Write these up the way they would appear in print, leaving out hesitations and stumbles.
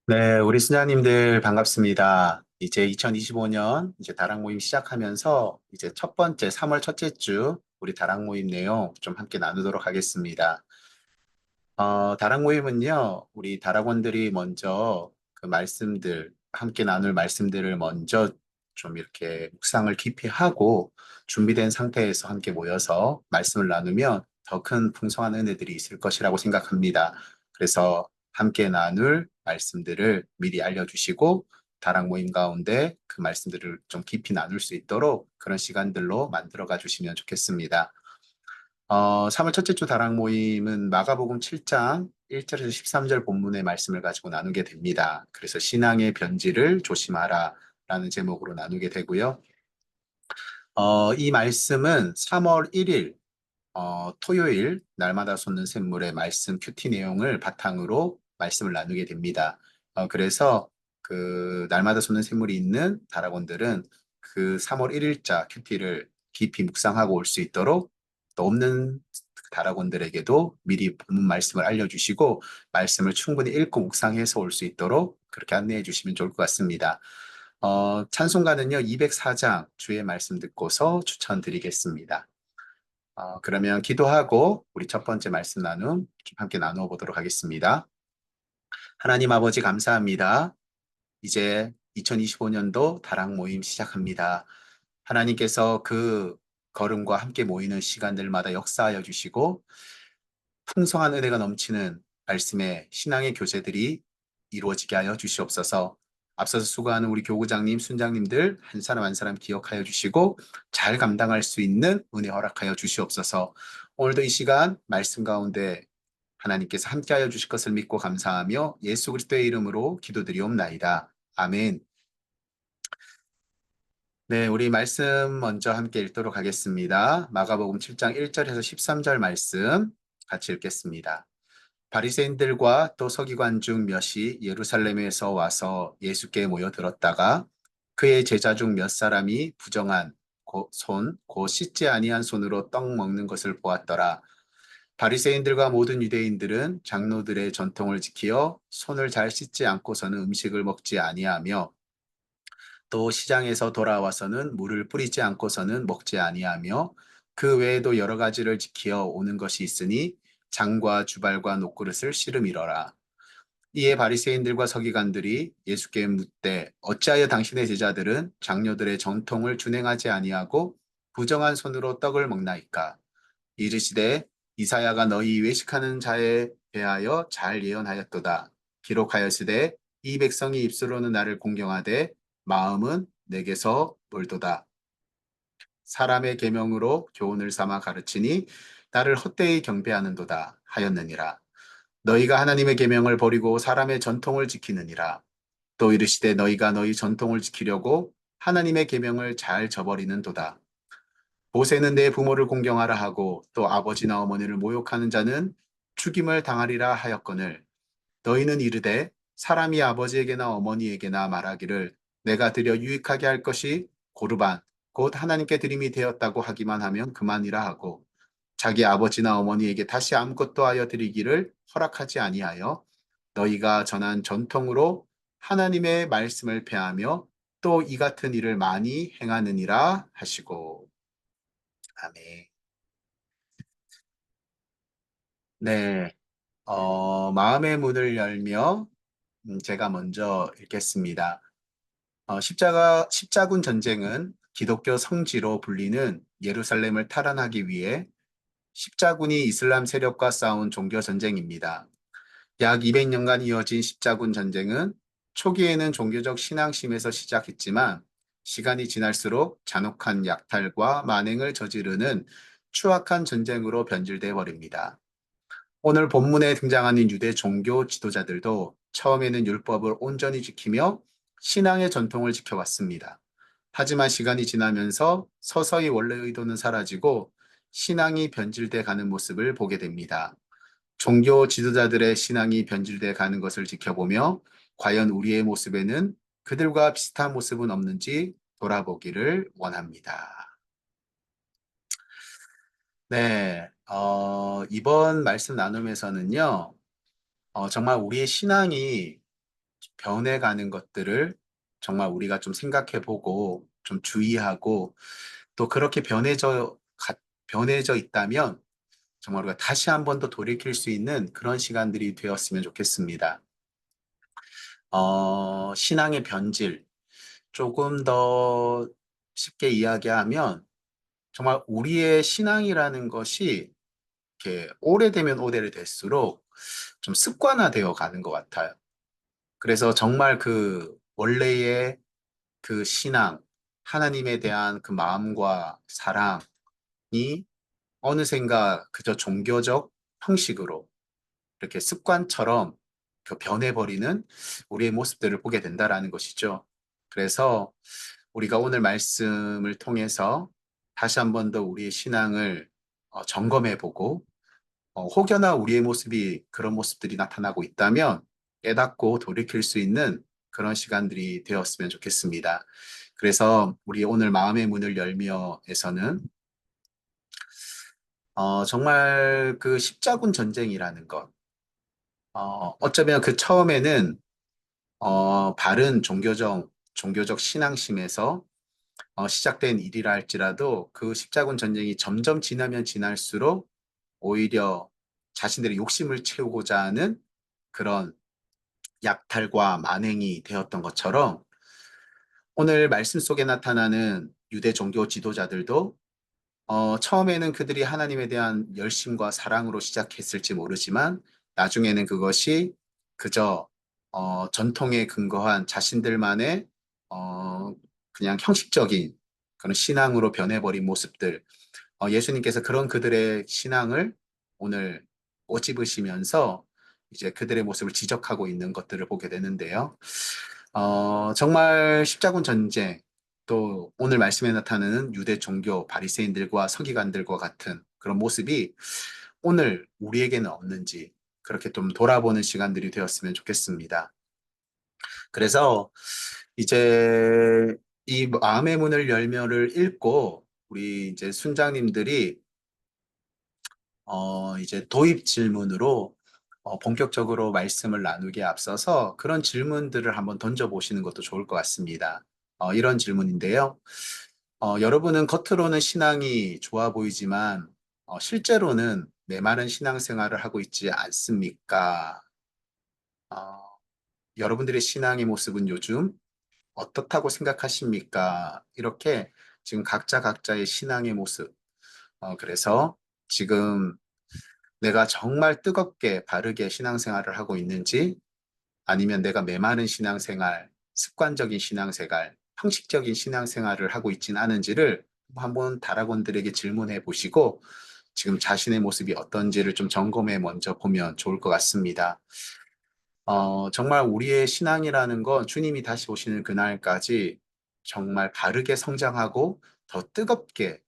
네, 우리 수녀님들 반갑습니다. 이제 2025년 이제 다락 모임 시작하면서 이제 첫 번째 3월 첫째 주 우리 다락 모임 내용 좀 함께 나누도록 하겠습니다. 다락 모임은요, 우리 다락원들이 먼저 그 말씀들, 함께 나눌 말씀들을 먼저 좀 이렇게 묵상을 깊이 하고 준비된 상태에서 함께 모여서 말씀을 나누면 더 큰 풍성한 은혜들이 있을 것이라고 생각합니다. 그래서 함께 나눌 말씀들을 미리 알려주시고 다락 모임 가운데 그 말씀들을 좀 깊이 나눌 수 있도록 그런 시간들로 만들어가 주시면 좋겠습니다. 3월 첫째 주 다락 모임은 마가복음 7장 1절에서 13절 본문의 말씀을 가지고 나누게 됩니다. 그래서 신앙의 변질을 조심하라 라는 제목으로 나누게 되고요. 이 말씀은 3월 1일 토요일 날마다 솟는 샘물의 말씀 큐티 내용을 바탕으로 말씀을 나누게 됩니다. 그래서 그 날마다 솟는 샘물이 있는 다락원들은 그 3월 1일자 큐티를 깊이 묵상하고 올 수 있도록 또 없는 다락원들에게도 미리 본문 말씀을 알려주시고 말씀을 충분히 읽고 묵상해서 올 수 있도록 그렇게 안내해 주시면 좋을 것 같습니다. 찬송가는요, 204장 주의 말씀 듣고서 추천드리겠습니다. 그러면 기도하고 우리 첫 번째 말씀 나눔 좀 함께 나누어 보도록 하겠습니다. 하나님 아버지 감사합니다. 이제 2025년도 다락 모임 시작합니다. 하나님께서 그 걸음과 함께 모이는 시간들마다 역사하여 주시고 풍성한 은혜가 넘치는 말씀의 신앙의 교제들이 이루어지게 하여 주시옵소서. 앞서서 수고하는 우리 교구장님, 순장님들 한 사람 한 사람 기억하여 주시고 잘 감당할 수 있는 은혜 허락하여 주시옵소서. 오늘도 이 시간 말씀 가운데 하나님께서 함께하여 주실 것을 믿고 감사하며 예수 그리스도의 이름으로 기도드리옵나이다. 아멘. 네, 우리 말씀 먼저 함께 읽도록 하겠습니다. 마가복음 7장 1절에서 13절 말씀 같이 읽겠습니다. 바리새인들과 또 서기관 중 몇이 예루살렘에서 와서 예수께 모여들었다가 그의 제자 중 몇 사람이 부정한 곧 씻지 아니한 손으로 떡 먹는 것을 보았더라. 바리새인들과 모든 유대인들은 장로들의 전통을 지키어 손을 잘 씻지 않고서는 음식을 먹지 아니하며 또 시장에서 돌아와서는 물을 뿌리지 않고서는 먹지 아니하며 그 외에도 여러 가지를 지키어 오는 것이 있으니 장과 주발과 녹그릇을 씨름이러라. 이에 바리새인들과 서기관들이 예수께 묻되 어찌하여 당신의 제자들은 장로들의 전통을 준행하지 아니하고 부정한 손으로 떡을 먹나이까? 이르시되 이사야가 너희 외식하는 자에 대하여 잘 예언하였도다. 기록하였으되 이 백성이 입술로는 나를 공경하되 마음은 내게서 멀도다. 사람의 계명으로 교훈을 삼아 가르치니 나를 헛되이 경배하는도다 하였느니라. 너희가 하나님의 계명을 버리고 사람의 전통을 지키느니라. 또 이르시되 너희가 너희 전통을 지키려고 하나님의 계명을 잘 저버리는도다. 모세는 내 부모를 공경하라 하고 또 아버지나 어머니를 모욕하는 자는 죽임을 당하리라 하였거늘 너희는 이르되 사람이 아버지에게나 어머니에게나 말하기를 내가 드려 유익하게 할 것이 고르반 곧 하나님께 드림이 되었다고 하기만 하면 그만이라 하고 자기 아버지나 어머니에게 다시 아무것도 하여 드리기를 허락하지 아니하여 너희가 전한 전통으로 하나님의 말씀을 폐하며 또 이 같은 일을 많이 행하느니라 하시고 아멘. 네, 마음의 문을 열며 제가 먼저 읽겠습니다. 십자군 전쟁은 기독교 성지로 불리는 예루살렘을 탈환하기 위해 십자군이 이슬람 세력과 싸운 종교 전쟁입니다. 약 200년간 이어진 십자군 전쟁은 초기에는 종교적 신앙심에서 시작했지만 시간이 지날수록 잔혹한 약탈과 만행을 저지르는 추악한 전쟁으로 변질돼 버립니다. 오늘 본문에 등장하는 유대 종교 지도자들도 처음에는 율법을 온전히 지키며 신앙의 전통을 지켜왔습니다. 하지만 시간이 지나면서 서서히 원래 의도는 사라지고 신앙이 변질돼 가는 모습을 보게 됩니다. 종교 지도자들의 신앙이 변질돼 가는 것을 지켜보며 과연 우리의 모습에는 그들과 비슷한 모습은 없는지 돌아보기를 원합니다. 네, 이번 말씀 나눔에서는요, 정말 우리의 신앙이 변해가는 것들을 정말 우리가 좀 생각해 보고 좀 주의하고 또 그렇게 변해져 있다면 정말 우리가 다시 한 번 더 돌이킬 수 있는 그런 시간들이 되었으면 좋겠습니다. 신앙의 변질, 조금 더 쉽게 이야기하면 정말 우리의 신앙이라는 것이 이렇게 오래되면 오래될수록 좀 습관화되어 가는 것 같아요. 그래서 정말 그 원래의 그 신앙, 하나님에 대한 그 마음과 사랑이 어느샌가 그저 종교적 형식으로 이렇게 습관처럼 그 변해버리는 우리의 모습들을 보게 된다라는 것이죠. 그래서 우리가 오늘 말씀을 통해서 다시 한 번 더 우리의 신앙을 점검해 보고 혹여나 우리의 모습이 그런 모습들이 나타나고 있다면 깨닫고 돌이킬 수 있는 그런 시간들이 되었으면 좋겠습니다. 그래서 우리 오늘 마음의 문을 열며에서는 정말 그 십자군 전쟁이라는 것, 어쩌면 그 처음에는 바른 종교적 신앙심에서 시작된 일이라 할지라도 그 십자군 전쟁이 점점 지나면 지날수록 오히려 자신들의 욕심을 채우고자 하는 그런 약탈과 만행이 되었던 것처럼 오늘 말씀 속에 나타나는 유대 종교 지도자들도 처음에는 그들이 하나님에 대한 열심과 사랑으로 시작했을지 모르지만 나중에는 그것이 그저 전통에 근거한 자신들만의 어, 그냥 형식적인 그런 신앙으로 변해버린 모습들, 예수님께서 그런 그들의 신앙을 오늘 꼬집으시면서 이제 그들의 모습을 지적하고 있는 것들을 보게 되는데요. 정말 십자군 전쟁, 또 오늘 말씀에 나타나는 유대 종교 바리새인들과 서기관들과 같은 그런 모습이 오늘 우리에게는 없는지 그렇게 좀 돌아보는 시간들이 되었으면 좋겠습니다. 그래서 이제 이 마음의 문을 열며를 읽고 우리 이제 순장님들이 이제 도입 질문으로 본격적으로 말씀을 나누기에 앞서서 그런 질문들을 한번 던져보시는 것도 좋을 것 같습니다. 이런 질문인데요. 여러분은 겉으로는 신앙이 좋아 보이지만 실제로는 메마른 신앙생활을 하고 있지 않습니까? 어, 여러분들의 신앙의 모습은 요즘 어떻다고 생각하십니까? 이렇게 지금 각자의 신앙의 모습, 그래서 지금 내가 정말 뜨겁게 바르게 신앙생활을 하고 있는지 아니면 내가 메마른 신앙생활, 습관적인 신앙생활, 형식적인 신앙생활을 하고 있지는 않은지를 한번 다락원들에게 질문해 보시고 지금 자신의 모습이 어떤지를 좀 점검해 먼저 보면 좋을 것 같습니다. 정말 우리의 신앙이라는 건 주님이 다시 오시는 그날까지 정말 바르게 성장하고 더 뜨겁게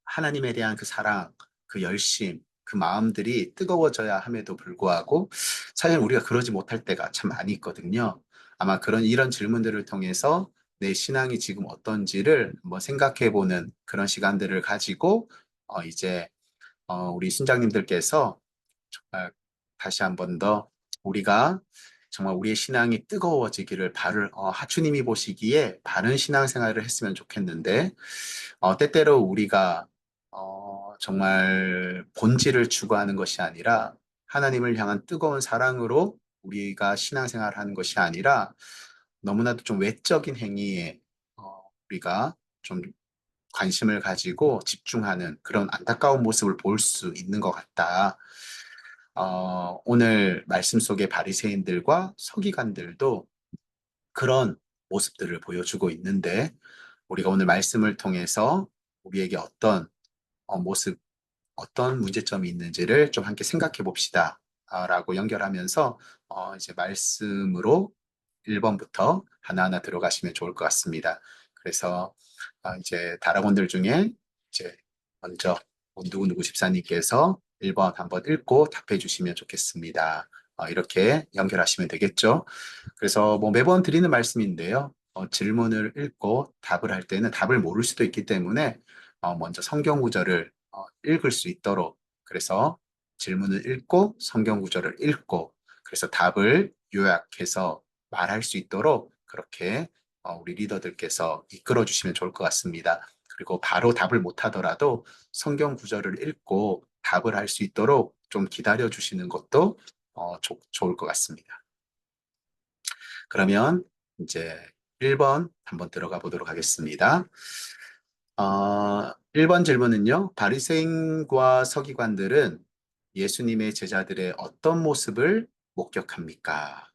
하나님에 대한 그 사랑, 그 열심, 그 마음들이 뜨거워져야 함에도 불구하고 사실 우리가 그러지 못할 때가 참 많이 있거든요. 아마 이런 질문들을 통해서 내 신앙이 지금 어떤지를 한번 생각해 보는 그런 시간들을 가지고 이제 우리 순장님들께서 정말 다시 한번 더 우리가 정말 우리의 신앙이 뜨거워지기를 주님이 보시기에 바른 신앙생활을 했으면 좋겠는데 때때로 우리가 정말 본질을 추구하는 것이 아니라 하나님을 향한 뜨거운 사랑으로 우리가 신앙생활을 하는 것이 아니라 너무나도 좀 외적인 행위에 우리가 좀 관심을 가지고 집중하는 그런 안타까운 모습을 볼 수 있는 것 같다. 오늘 말씀 속의 바리새인들과 서기관들도 그런 모습들을 보여주고 있는데 우리가 오늘 말씀을 통해서 우리에게 모습, 어떤 문제점이 있는지를 좀 함께 생각해 봅시다. 라고 연결하면서 이제 말씀으로 1번부터 하나하나 들어가시면 좋을 것 같습니다. 그래서 이제 다락원들 중에 이제 먼저 누구누구 집사님께서 1번 한번 읽고 답해 주시면 좋겠습니다. 이렇게 연결하시면 되겠죠. 그래서 뭐 매번 드리는 말씀인데요. 질문을 읽고 답을 할 때는 답을 모를 수도 있기 때문에 먼저 성경 구절을 읽을 수 있도록 그래서 질문을 읽고 성경 구절을 읽고 그래서 답을 요약해서 말할 수 있도록 그렇게 우리 리더들께서 이끌어 주시면 좋을 것 같습니다. 그리고 바로 답을 못 하더라도 성경 구절을 읽고 답을 할 수 있도록 좀 기다려 주시는 것도 좋을 것 같습니다. 그러면 이제 1번 한번 들어가 보도록 하겠습니다. 1번 질문은요. 바리새인과 서기관들은 예수님의 제자들의 어떤 모습을 목격합니까?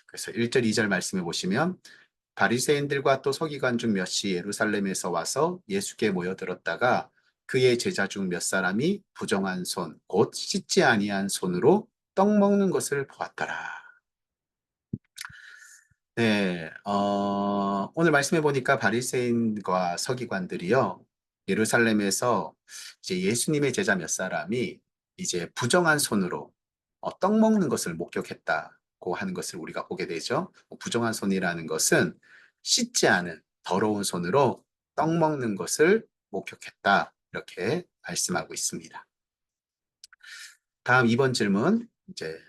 그래서 1절, 2절 말씀해 보시면 바리새인들과 또 서기관 중 몇이 예루살렘에서 와서 예수께 모여들었다가 그의 제자 중 몇 사람이 부정한 손, 곧 씻지 아니한 손으로 떡 먹는 것을 보았더라. 네, 오늘 말씀해 보니까 바리새인과 서기관들이요, 예루살렘에서 이제 예수님의 제자 몇 사람이 이제 부정한 손으로 떡 먹는 것을 목격했다고 하는 것을 우리가 보게 되죠. 부정한 손이라는 것은 씻지 않은 더러운 손으로 떡 먹는 것을 목격했다. 이렇게 말씀하고 있습니다. 다음 2번 질문 이제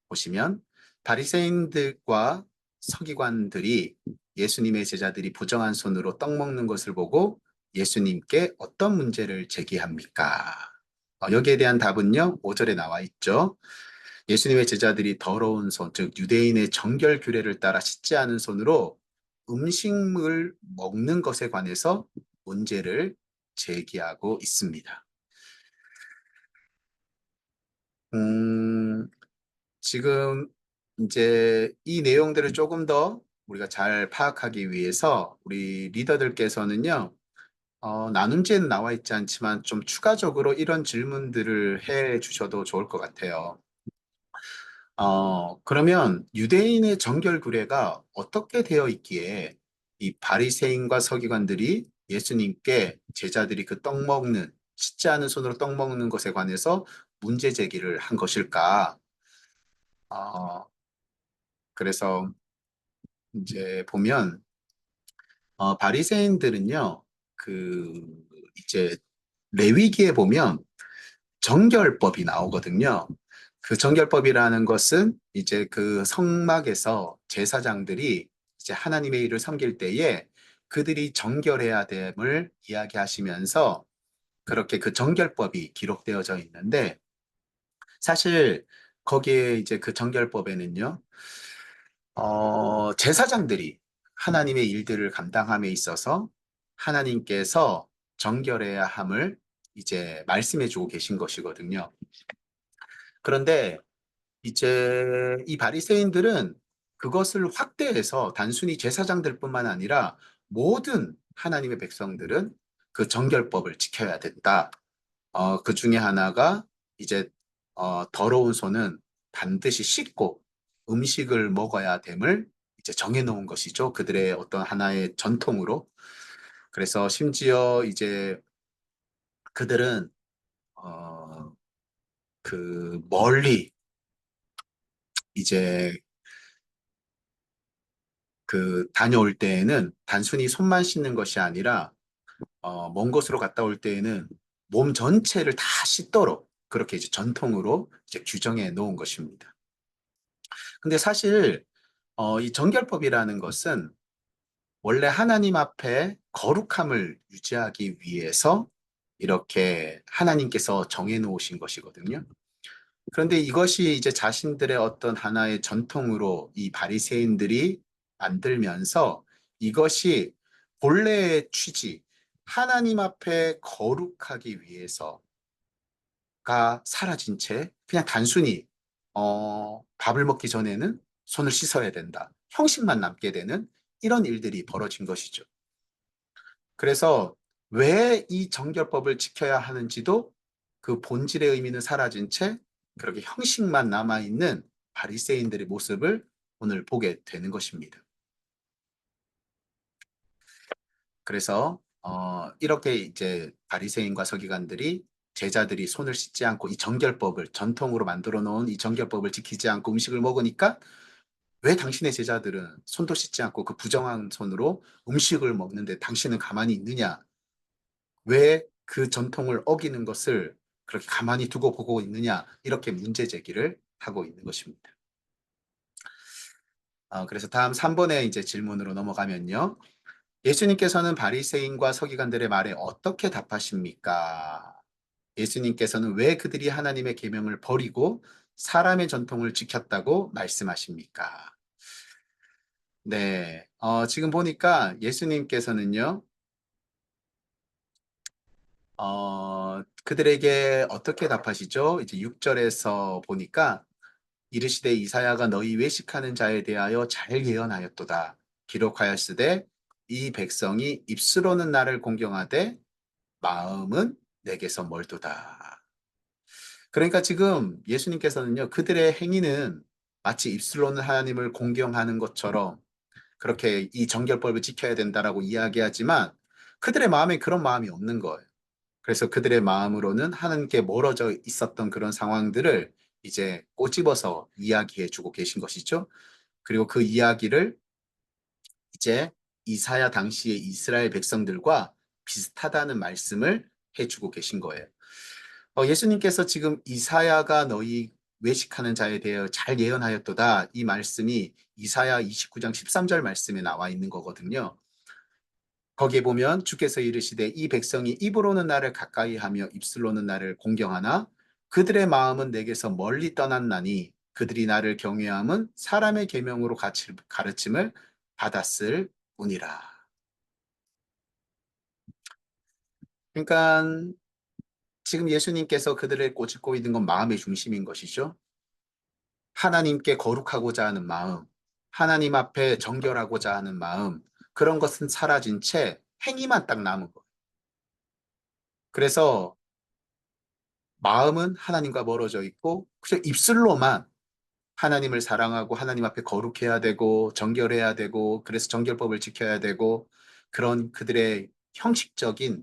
보시면 바리새인들과 서기관들이 예수님의 제자들이 부정한 손으로 떡 먹는 것을 보고 예수님께 어떤 문제를 제기합니까? 여기에 대한 답은요, 5절에 나와 있죠. 예수님의 제자들이 더러운 손, 즉 유대인의 정결 규례를 따라 씻지 않은 손으로 음식을 먹는 것에 관해서 문제를 제기하고 있습니다. 음, 지금 이제 이 내용들을 조금 더 우리가 잘 파악하기 위해서 우리 리더들께서는요, 나눔지에는 나와 있지 않지만 좀 추가적으로 이런 질문들을 해 주셔도 좋을 것 같아요. 그러면 유대인의 정결 규례가 어떻게 되어 있기에 이 바리새인과 서기관들이 예수님께 제자들이 그 떡 먹는, 씻지 않은 손으로 떡 먹는 것에 관해서 문제 제기를 한 것일까? 어, 그래서 이제 보면 바리새인들은요 그 이제 레위기에 보면 정결법이 나오거든요. 그 정결법이라는 것은 이제 그 성막에서 제사장들이 이제 하나님의 일을 섬길 때에 그들이 정결해야 됨을 이야기하시면서 그렇게 그 정결법이 기록되어져 있는데 사실 거기에 이제 그 정결법에는요 제사장들이 하나님의 일들을 감당함에 있어서 하나님께서 정결해야 함을 이제 말씀해 주고 계신 것이거든요. 그런데 이제 이 바리새인들은 그것을 확대해서 단순히 제사장들뿐만 아니라 모든 하나님의 백성들은 그 정결법을 지켜야 된다. 그 중에 하나가 이제 더러운 손은 반드시 씻고 음식을 먹어야 됨을 이제 정해놓은 것이죠. 그들의 어떤 하나의 전통으로. 그래서 심지어 이제 그들은 어, 그 멀리 이제 그 다녀올 때에는 단순히 손만 씻는 것이 아니라 먼 곳으로 갔다 올 때에는 몸 전체를 다 씻도록 그렇게 이제 전통으로 이제 규정해 놓은 것입니다. 근데 사실 이 정결법이라는 것은 원래 하나님 앞에 거룩함을 유지하기 위해서 이렇게 하나님께서 정해 놓으신 것이거든요. 그런데 이것이 이제 자신들의 어떤 하나의 전통으로 이 바리새인들이 만들면서 이것이 본래의 취지, 하나님 앞에 거룩하기 위해서가 사라진 채 그냥 단순히 밥을 먹기 전에는 손을 씻어야 된다. 형식만 남게 되는 이런 일들이 벌어진 것이죠. 그래서 왜 이 정결법을 지켜야 하는지도 그 본질의 의미는 사라진 채 그렇게 형식만 남아있는 바리새인들의 모습을 오늘 보게 되는 것입니다. 그래서 이렇게 이제 바리새인과 서기관들이 제자들이 손을 씻지 않고 이 정결법을 전통으로 만들어 놓은 이 정결법을 지키지 않고 음식을 먹으니까 왜 당신의 제자들은 손도 씻지 않고 그 부정한 손으로 음식을 먹는데 당신은 가만히 있느냐? 왜 그 전통을 어기는 것을 그렇게 가만히 두고 보고 있느냐? 이렇게 문제 제기를 하고 있는 것입니다. 그래서 다음 3번의 이제 질문으로 넘어가면요. 예수님께서는 바리새인과 서기관들의 말에 어떻게 답하십니까? 예수님께서는 왜 그들이 하나님의 계명을 버리고 사람의 전통을 지켰다고 말씀하십니까? 네. 지금 보니까 예수님께서는요. 그들에게 어떻게 답하시죠? 이제 6절에서 보니까 이르시되 이사야가 너희 외식하는 자에 대하여 잘 예언하였도다. 기록하였으되 이 백성이 입술로는 나를 공경하되 마음은 내게서 멀도다. 그러니까 지금 예수님께서는요, 그들의 행위는 마치 입술로는 하나님을 공경하는 것처럼 그렇게 이 정결법을 지켜야 된다라고 이야기하지만 그들의 마음에 그런 마음이 없는 거예요. 그래서 그들의 마음으로는 하나님께 멀어져 있었던 그런 상황들을 이제 꼬집어서 이야기해 주고 계신 것이죠. 그리고 그 이야기를 이제 이사야 당시의 이스라엘 백성들과 비슷하다는 말씀을 해주고 계신 거예요. 예수님께서 지금 이사야가 너희 외식하는 자에 대하여 잘 예언하였도다. 이 말씀이 이사야 29장 13절 말씀에 나와 있는 거거든요. 거기에 보면 주께서 이르시되 이 백성이 입으로는 나를 가까이 하며 입술로는 나를 공경하나 그들의 마음은 내게서 멀리 떠났나니 그들이 나를 경외함은 사람의 계명으로 가르침을 받았을 뿐이라. 그러니까 지금 예수님께서 그들을 꼬집고 있는 건 마음의 중심인 것이죠. 하나님께 거룩하고자 하는 마음, 하나님 앞에 정결하고자 하는 마음, 그런 것은 사라진 채 행위만 딱 남은 거예요. 그래서 마음은 하나님과 멀어져 있고, 그저 입술로만 하나님을 사랑하고 하나님 앞에 거룩해야 되고, 정결해야 되고, 그래서 정결법을 지켜야 되고, 그런 그들의 형식적인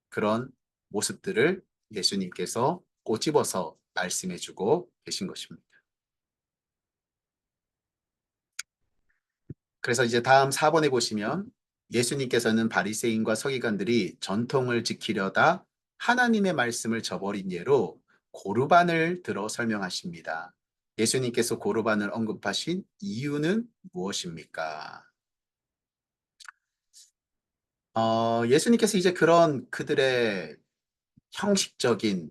그런 모습들을 예수님께서 꼬집어서 말씀해 주고 계신 것입니다. 그래서 이제 다음 4번에 보시면 예수님께서는 바리새인과 서기관들이 전통을 지키려다 하나님의 말씀을 저버린 예로 고르반을 들어 설명하십니다. 예수님께서 고르반을 언급하신 이유는 무엇입니까? 예수님께서 이제 그런 그들의 형식적인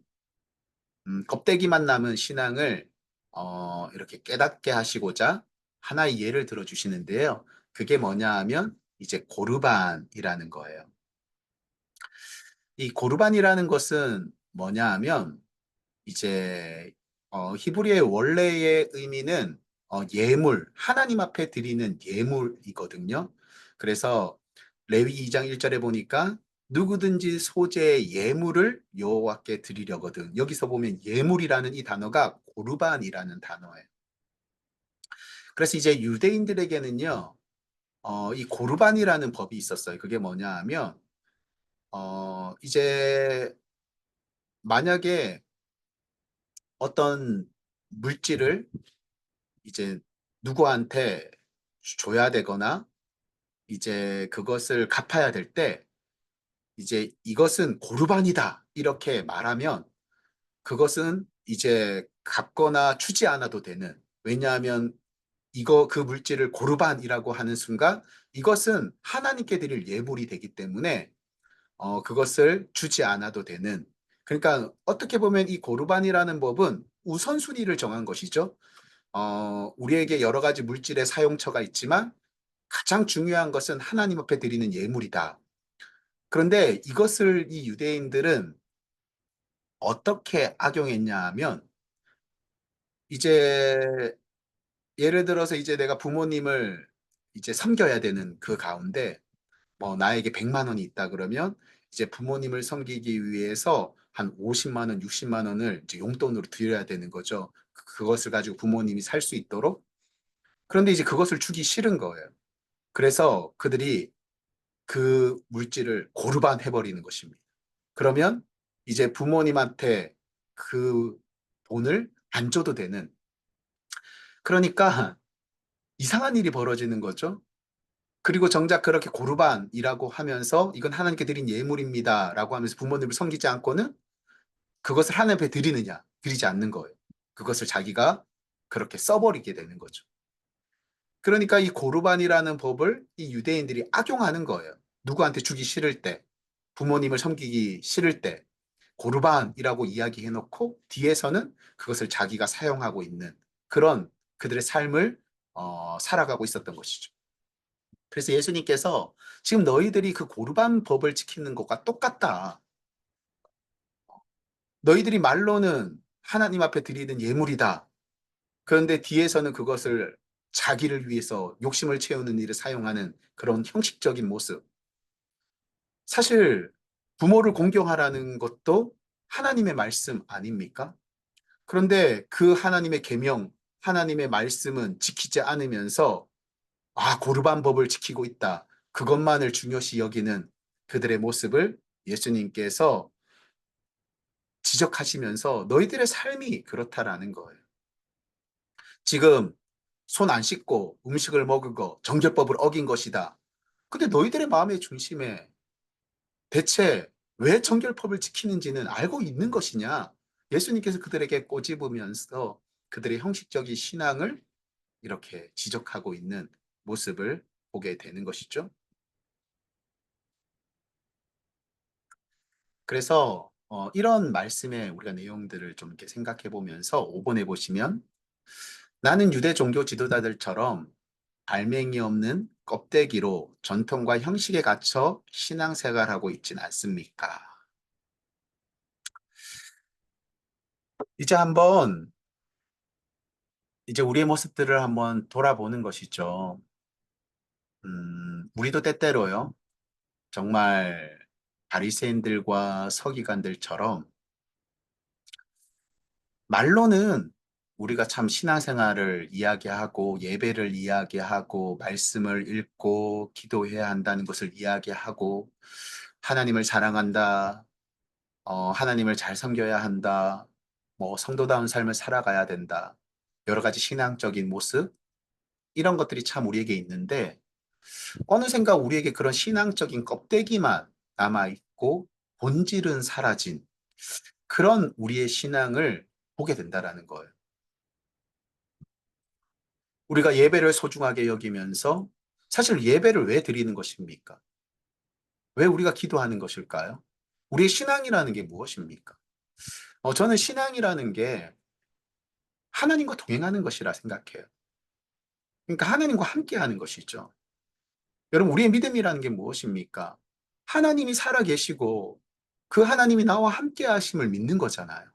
껍데기만 남은 신앙을 이렇게 깨닫게 하시고자 하나의 예를 들어 주시는데요. 그게 뭐냐 하면 이제 고르반이라는 거예요. 이 고르반이라는 것은 뭐냐 하면 이제 히브리의 원래의 의미는 예물, 하나님 앞에 드리는 예물이거든요. 그래서 레위 2장 1절에 보니까 누구든지 소재의 예물을 여호와께 드리려거든. 여기서 보면 예물이라는 이 단어가 고르반이라는 단어예요. 그래서 이제 유대인들에게는요, 이 고르반이라는 법이 있었어요. 그게 뭐냐 하면, 이제 만약에 어떤 물질을 이제 누구한테 줘야 되거나 이제 그것을 갚아야 될 때 이제 이것은 고르반이다 이렇게 말하면 그것은 이제 갚거나 주지 않아도 되는, 왜냐하면 이거 그 물질을 고르반이라고 하는 순간 이것은 하나님께 드릴 예물이 되기 때문에 그것을 주지 않아도 되는, 그러니까 어떻게 보면 이 고르반이라는 법은 우선순위를 정한 것이죠. 우리에게 여러 가지 물질의 사용처가 있지만 가장 중요한 것은 하나님 앞에 드리는 예물이다. 그런데 이것을 이 유대인들은 어떻게 악용했냐 하면 이제 예를 들어서 이제 내가 부모님을 이제 섬겨야 되는 그 가운데 뭐 나에게 100만 원이 있다 그러면 이제 부모님을 섬기기 위해서 한 50만 원, 60만 원을 이제 용돈으로 드려야 되는 거죠. 그것을 가지고 부모님이 살 수 있도록. 그런데 이제 그것을 주기 싫은 거예요. 그래서 그들이 그 물질을 고르반 해버리는 것입니다. 그러면 이제 부모님한테 그 돈을 안 줘도 되는, 그러니까 이상한 일이 벌어지는 거죠. 그리고 정작 그렇게 고르반이라고 하면서 이건 하나님께 드린 예물입니다라고 하면서 부모님을 섬기지 않고는 그것을 하나님 앞에 드리느냐? 드리지 않는 거예요. 그것을 자기가 그렇게 써버리게 되는 거죠. 그러니까 이 고르반이라는 법을 이 유대인들이 악용하는 거예요. 누구한테 주기 싫을 때, 부모님을 섬기기 싫을 때 고르반이라고 이야기해놓고 뒤에서는 그것을 자기가 사용하고 있는 그런 그들의 삶을 살아가고 있었던 것이죠. 그래서 예수님께서 지금 너희들이 그 고르반 법을 지키는 것과 똑같다. 너희들이 말로는 하나님 앞에 드리는 예물이다. 그런데 뒤에서는 그것을 자기를 위해서 욕심을 채우는 일에 사용하는 그런 형식적인 모습. 사실 부모를 공경하라는 것도 하나님의 말씀 아닙니까? 그런데 그 하나님의 계명, 하나님의 말씀은 지키지 않으면서 고르반 법을 지키고 있다. 그것만을 중요시 여기는 그들의 모습을 예수님께서 지적하시면서 너희들의 삶이 그렇다라는 거예요. 지금 손 안 씻고 음식을 먹은 거 정결법을 어긴 것이다. 근데 너희들의 마음의 중심에 대체 왜 정결법을 지키는지는 알고 있는 것이냐? 예수님께서 그들에게 꼬집으면서 그들의 형식적인 신앙을 이렇게 지적하고 있는 모습을 보게 되는 것이죠. 그래서 이런 말씀의 우리가 내용들을 좀 이렇게 생각해 보면서 5번에 보시면 나는 유대 종교 지도자들처럼 알맹이 없는 껍데기로 전통과 형식에 갇혀 신앙생활하고 있진 않습니까? 이제 한번 이제 우리의 모습들을 한번 돌아보는 것이죠. 우리도 때때로요. 정말 바리새인들과 서기관들처럼 말로는 우리가 참 신앙생활을 이야기하고 예배를 이야기하고 말씀을 읽고 기도해야 한다는 것을 이야기하고 하나님을 사랑한다. 하나님을 잘 섬겨야 한다. 뭐 성도다운 삶을 살아가야 된다. 여러 가지 신앙적인 모습 이런 것들이 참 우리에게 있는데 어느샌가 우리에게 그런 신앙적인 껍데기만 남아 있고 본질은 사라진 그런 우리의 신앙을 보게 된다라는 거예요. 우리가 예배를 소중하게 여기면서 사실 예배를 왜 드리는 것입니까? 왜 우리가 기도하는 것일까요? 우리의 신앙이라는 게 무엇입니까? 저는 신앙이라는 게 하나님과 동행하는 것이라 생각해요. 그러니까 하나님과 함께 하는 것이죠. 여러분, 우리의 믿음이라는 게 무엇입니까? 하나님이 살아 계시고 그 하나님이 나와 함께 하심을 믿는 거잖아요.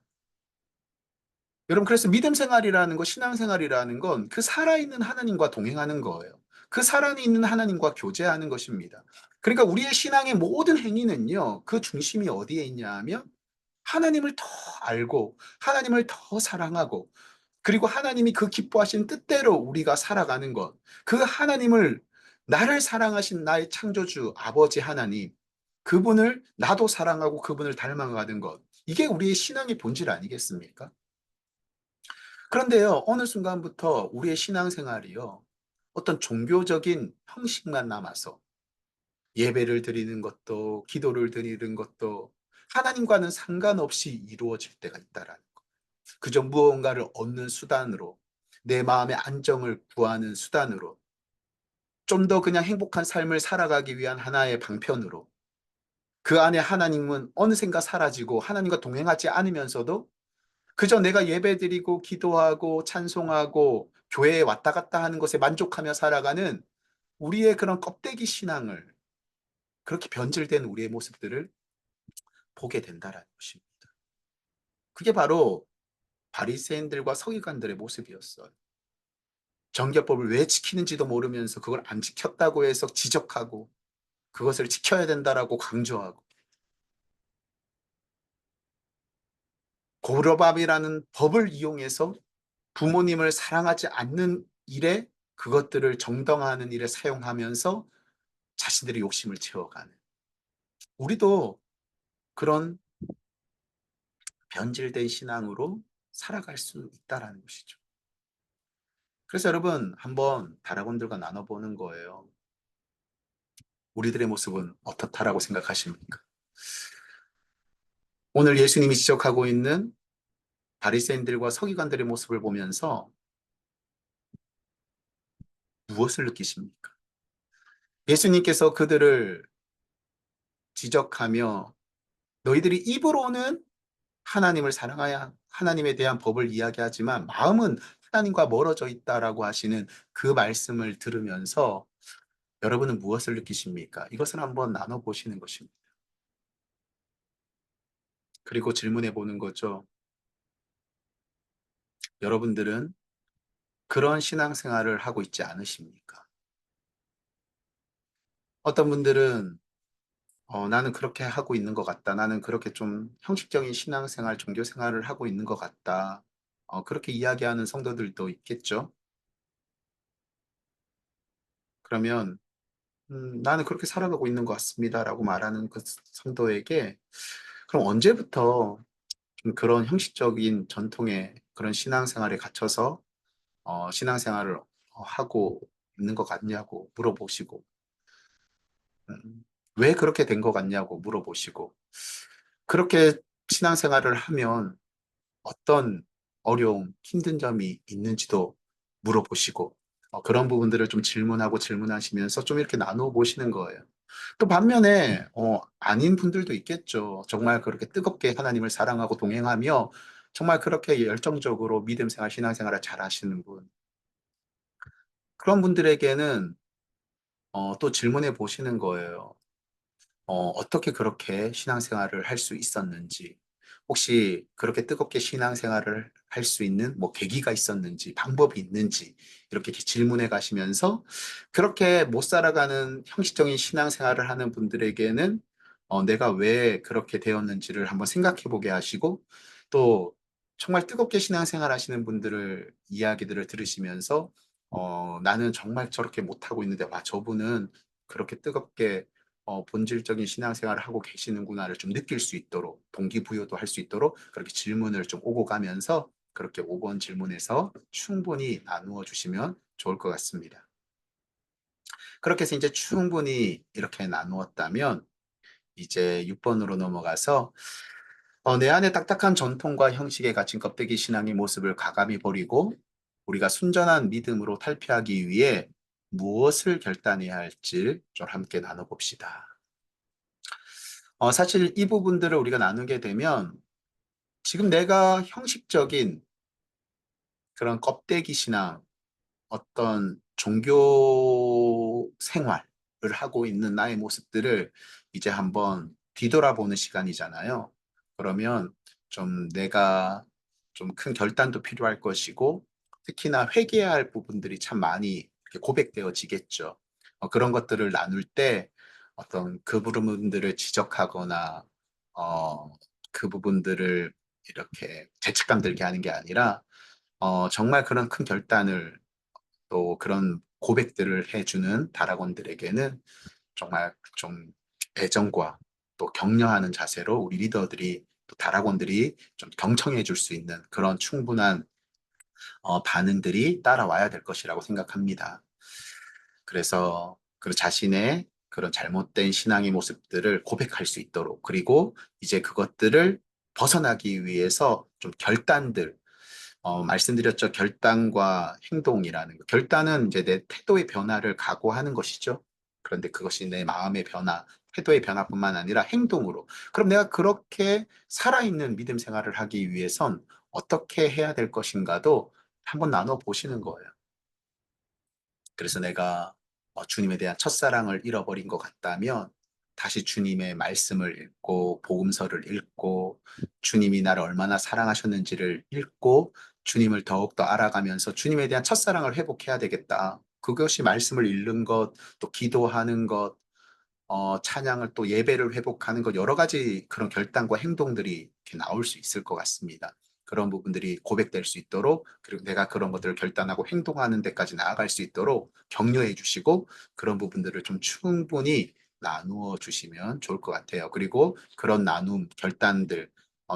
여러분, 그래서 믿음 생활이라는 것, 신앙 생활이라는 건 그 살아있는 하나님과 동행하는 거예요. 그 살아있는 하나님과 교제하는 것입니다. 그러니까 우리의 신앙의 모든 행위는요, 그 중심이 어디에 있냐 하면 하나님을 더 알고, 하나님을 더 사랑하고, 그리고 하나님이 그 기뻐하신 뜻대로 우리가 살아가는 것. 그 하나님을, 나를 사랑하신 나의 창조주 아버지 하나님, 그분을 나도 사랑하고 그분을 닮아가는 것. 이게 우리의 신앙의 본질 아니겠습니까? 그런데요, 어느 순간부터 우리의 신앙생활이요, 어떤 종교적인 형식만 남아서 예배를 드리는 것도, 기도를 드리는 것도 하나님과는 상관없이 이루어질 때가 있다라는 거. 그저 무언가를 얻는 수단으로, 내 마음의 안정을 구하는 수단으로, 좀 더 그냥 행복한 삶을 살아가기 위한 하나의 방편으로, 그 안에 하나님은 어느샌가 사라지고 하나님과 동행하지 않으면서도 그저 내가 예배드리고 기도하고 찬송하고 교회에 왔다 갔다 하는 것에 만족하며 살아가는 우리의 그런 껍데기 신앙을, 그렇게 변질된 우리의 모습들을 보게 된다라는 것입니다. 그게 바로 바리새인들과 서기관들의 모습이었어요. 정결법을 왜 지키는지도 모르면서 그걸 안 지켰다고 해서 지적하고 그것을 지켜야 된다라고 강조하고 고르밥이라는 법을 이용해서 부모님을 사랑하지 않는 일에 그것들을 정당화하는 일에 사용하면서 자신들의 욕심을 채워가는 우리도 그런 변질된 신앙으로 살아갈 수 있다라는 것이죠. 그래서 여러분 한번 다락원들과 나눠보는 거예요. 우리들의 모습은 어떻다라고 생각하십니까? 오늘 예수님이 지적하고 있는 바리새인들과 서기관들의 모습을 보면서 무엇을 느끼십니까? 예수님께서 그들을 지적하며 너희들이 입으로는 하나님을 사랑하여 하나님에 대한 법을 이야기하지만 마음은 하나님과 멀어져 있다라고 하시는 그 말씀을 들으면서 여러분은 무엇을 느끼십니까? 이것을 한번 나눠보시는 것입니다. 그리고 질문해 보는 거죠. 여러분들은 그런 신앙생활을 하고 있지 않으십니까? 어떤 분들은 나는 그렇게 하고 있는 것 같다. 나는 그렇게 좀 형식적인 신앙생활, 종교생활을 하고 있는 것 같다. 그렇게 이야기하는 성도들도 있겠죠. 그러면 나는 그렇게 살아가고 있는 것 같습니다라고 말하는 그 성도에게 그럼 언제부터 좀 그런 형식적인 전통의 그런 신앙생활에 갇혀서 신앙생활을 하고 있는 것 같냐고 물어보시고 왜 그렇게 된 것 같냐고 물어보시고 그렇게 신앙생활을 하면 어떤 어려움, 힘든 점이 있는지도 물어보시고 그런 부분들을 좀 질문하고 질문하시면서 좀 이렇게 나누어 보시는 거예요. 또 반면에 아닌 분들도 있겠죠. 정말 그렇게 뜨겁게 하나님을 사랑하고 동행하며 정말 그렇게 열정적으로 믿음 생활, 신앙 생활을 잘 하시는 분. 그런 분들에게는 또 질문해 보시는 거예요. 어떻게 그렇게 신앙생활을 할 수 있었는지, 혹시 그렇게 뜨겁게 신앙생활을 할 수 있는 뭐 계기가 있었는지, 방법이 있는지, 이렇게 질문해 가시면서 그렇게 못 살아가는 형식적인 신앙생활을 하는 분들에게는 내가 왜 그렇게 되었는지를 한번 생각해 보게 하시고, 또 정말 뜨겁게 신앙생활 하시는 분들을 이야기들을 들으시면서 나는 정말 저렇게 못하고 있는데, 와, 저분은 그렇게 뜨겁게 본질적인 신앙생활을 하고 계시는구나를 좀 느낄 수 있도록 동기부여도 할 수 있도록 그렇게 질문을 좀 오고 가면서 그렇게 5번 질문에서 충분히 나누어 주시면 좋을 것 같습니다. 그렇게 해서 이제 충분히 이렇게 나누었다면 이제 6번으로 넘어가서 내 안에 딱딱한 전통과 형식에 갇힌 껍데기 신앙의 모습을 가감히 버리고 우리가 순전한 믿음으로 탈피하기 위해 무엇을 결단해야 할지 좀 함께 나눠봅시다. 사실 이 부분들을 우리가 나누게 되면 지금 내가 형식적인 그런 껍데기 신앙, 어떤 종교 생활을 하고 있는 나의 모습들을 이제 한번 뒤돌아보는 시간이잖아요. 그러면 좀 내가 좀 큰 결단도 필요할 것이고 특히나 회개해야 할 부분들이 참 많이 이렇게 고백되어지겠죠. 그런 것들을 나눌 때 어떤 그 부분들을 지적하거나 어, 그 부분들을 이렇게 죄책감 들게 하는 게 아니라 정말 그런 큰 결단을 또 그런 고백들을 해주는 다락원들에게는 정말 좀 애정과 또 격려하는 자세로 우리 리더들이 또 다락원들이 좀 경청해 줄 수 있는 그런 충분한 반응들이 따라와야 될 것이라고 생각합니다. 그래서 그 자신의 그런 잘못된 신앙의 모습들을 고백할 수 있도록 그리고 이제 그것들을 벗어나기 위해서 좀 결단들 말씀드렸죠. 결단과 행동이라는 거. 결단은 이제 내 태도의 변화를 각오하는 것이죠. 그런데 그것이 내 마음의 변화, 태도의 변화뿐만 아니라 행동으로. 그럼 내가 그렇게 살아있는 믿음 생활을 하기 위해선 어떻게 해야 될 것인가도 한번 나눠 보시는 거예요. 그래서 내가 주님에 대한 첫사랑을 잃어버린 것 같다면 다시 주님의 말씀을 읽고 복음서를 읽고 주님이 나를 얼마나 사랑하셨는지를 읽고 주님을 더욱더 알아가면서 주님에 대한 첫사랑을 회복해야 되겠다. 그것이 말씀을 읽는 것, 또 기도하는 것, 찬양을 또 예배를 회복하는 것 여러 가지 그런 결단과 행동들이 이렇게 나올 수 있을 것 같습니다. 그런 부분들이 고백될 수 있도록 그리고 내가 그런 것들을 결단하고 행동하는 데까지 나아갈 수 있도록 격려해 주시고 그런 부분들을 좀 충분히 나누어 주시면 좋을 것 같아요. 그리고 그런 나눔, 결단들,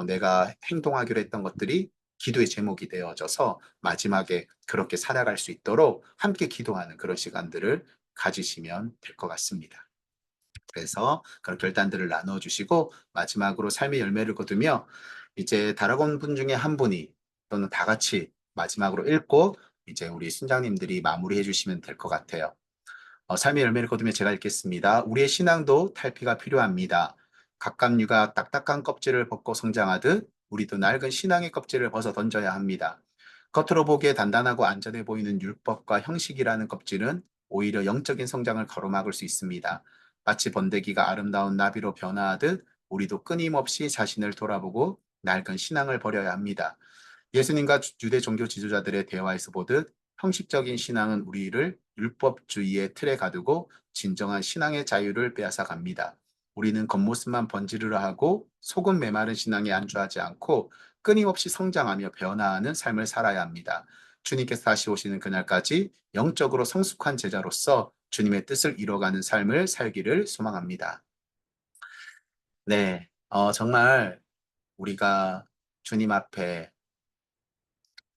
내가 행동하기로 했던 것들이 기도의 제목이 되어져서 마지막에 그렇게 살아갈 수 있도록 함께 기도하는 그런 시간들을 가지시면 될 것 같습니다. 그래서 그런 결단들을 나눠 주시고 마지막으로 삶의 열매를 거두며 이제 다락원 분 중에 한 분이 또는 다 같이 마지막으로 읽고 이제 우리 순장님들이 마무리해 주시면 될 것 같아요. 삶의 열매를 거두며 제가 읽겠습니다. 우리의 신앙도 탈피가 필요합니다. 갑각류가 딱딱한 껍질을 벗고 성장하듯 우리도 낡은 신앙의 껍질을 벗어 던져야 합니다. 겉으로 보기에 단단하고 안전해 보이는 율법과 형식이라는 껍질은 오히려 영적인 성장을 가로막을 수 있습니다. 마치 번데기가 아름다운 나비로 변화하듯 우리도 끊임없이 자신을 돌아보고 낡은 신앙을 버려야 합니다. 예수님과 유대 종교 지도자들의 대화에서 보듯 형식적인 신앙은 우리를 율법주의의 틀에 가두고 진정한 신앙의 자유를 빼앗아 갑니다. 우리는 겉모습만 번지르르 하고 속은 메마른 신앙에 안주하지 않고 끊임없이 성장하며 변화하는 삶을 살아야 합니다. 주님께서 다시 오시는 그날까지 영적으로 성숙한 제자로서 주님의 뜻을 이뤄가는 삶을 살기를 소망합니다. 네, 정말 우리가 주님 앞에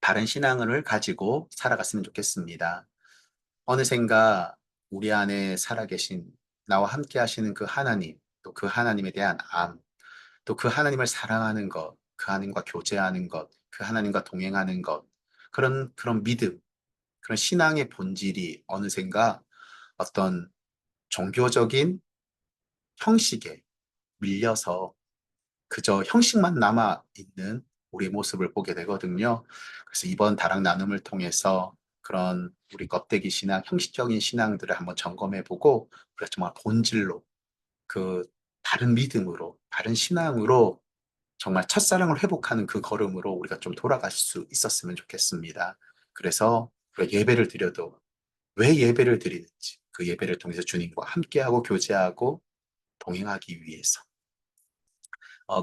바른 신앙을 가지고 살아갔으면 좋겠습니다. 어느샌가 우리 안에 살아계신 나와 함께 하시는 그 하나님, 또 그 하나님에 대한 암, 또 그 하나님을 사랑하는 것, 그 하나님과 교제하는 것, 그 하나님과 동행하는 것, 그런 믿음, 그런 신앙의 본질이 어느샌가 어떤 종교적인 형식에 밀려서 그저 형식만 남아 있는 우리의 모습을 보게 되거든요. 그래서 이번 다락 나눔을 통해서 그런 우리 껍데기 신앙, 형식적인 신앙들을 한번 점검해 보고 우리가 정말 본질로 그 다른 믿음으로, 다른 신앙으로 정말 첫사랑을 회복하는 그 걸음으로 우리가 좀 돌아갈 수 있었으면 좋겠습니다. 그래서 우리가 예배를 드려도 왜 예배를 드리는지 그 예배를 통해서 주님과 함께하고 교제하고 동행하기 위해서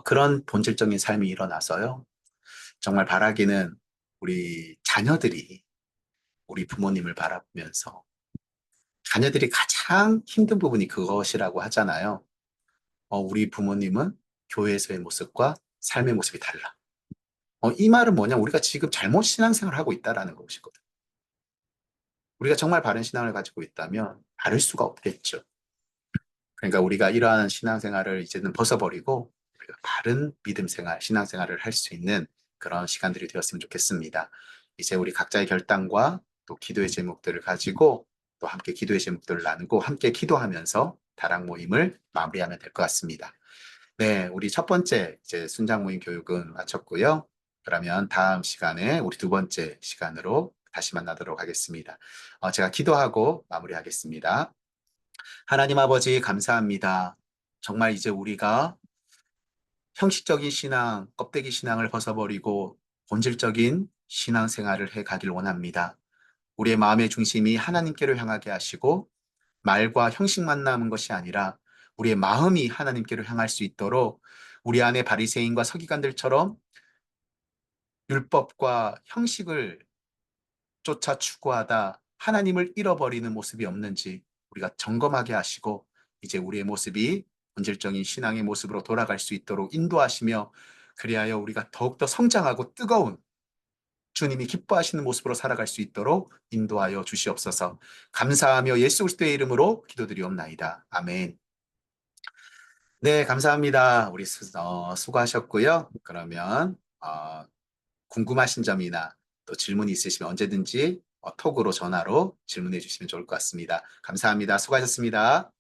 그런 본질적인 삶이 일어나서요. 정말 바라기는 우리 자녀들이 우리 부모님을 바라보면서 자녀들이 가장 힘든 부분이 그것이라고 하잖아요. 우리 부모님은 교회에서의 모습과 삶의 모습이 달라. 이 말은 뭐냐? 우리가 지금 잘못 신앙생활을 하고 있다라는 것이거든. 우리가 정말 바른 신앙을 가지고 있다면 다를 수가 없겠죠. 그러니까 우리가 이러한 신앙생활을 이제는 벗어버리고 우리가 바른 믿음 생활, 신앙생활을 할 수 있는 그런 시간들이 되었으면 좋겠습니다. 이제 우리 각자의 결단과 또 기도의 제목들을 가지고 또 함께 기도의 제목들을 나누고 함께 기도하면서 다락 모임을 마무리하면 될 것 같습니다. 네, 우리 첫 번째 이제 순장 모임 교육은 마쳤고요. 그러면 다음 시간에 우리 두 번째 시간으로 다시 만나도록 하겠습니다. 제가 기도하고 마무리하겠습니다. 하나님 아버지 감사합니다. 정말 이제 우리가 형식적인 신앙, 껍데기 신앙을 벗어버리고 본질적인 신앙 생활을 해 가길 원합니다. 우리의 마음의 중심이 하나님께로 향하게 하시고 말과 형식만 남은 것이 아니라 우리의 마음이 하나님께로 향할 수 있도록 우리 안에 바리새인과 서기관들처럼 율법과 형식을 쫓아 추구하다 하나님을 잃어버리는 모습이 없는지 우리가 점검하게 하시고 이제 우리의 모습이 본질적인 신앙의 모습으로 돌아갈 수 있도록 인도하시며 그리하여 우리가 더욱더 성장하고 뜨거운 주님이 기뻐하시는 모습으로 살아갈 수 있도록 인도하여 주시옵소서. 감사하며 예수 그리스도의 이름으로 기도드리옵나이다. 아멘. 네, 감사합니다. 우리 수고하셨고요. 그러면 궁금하신 점이나 또 질문이 있으시면 언제든지 톡으로 전화로 질문해 주시면 좋을 것 같습니다. 감사합니다. 수고하셨습니다.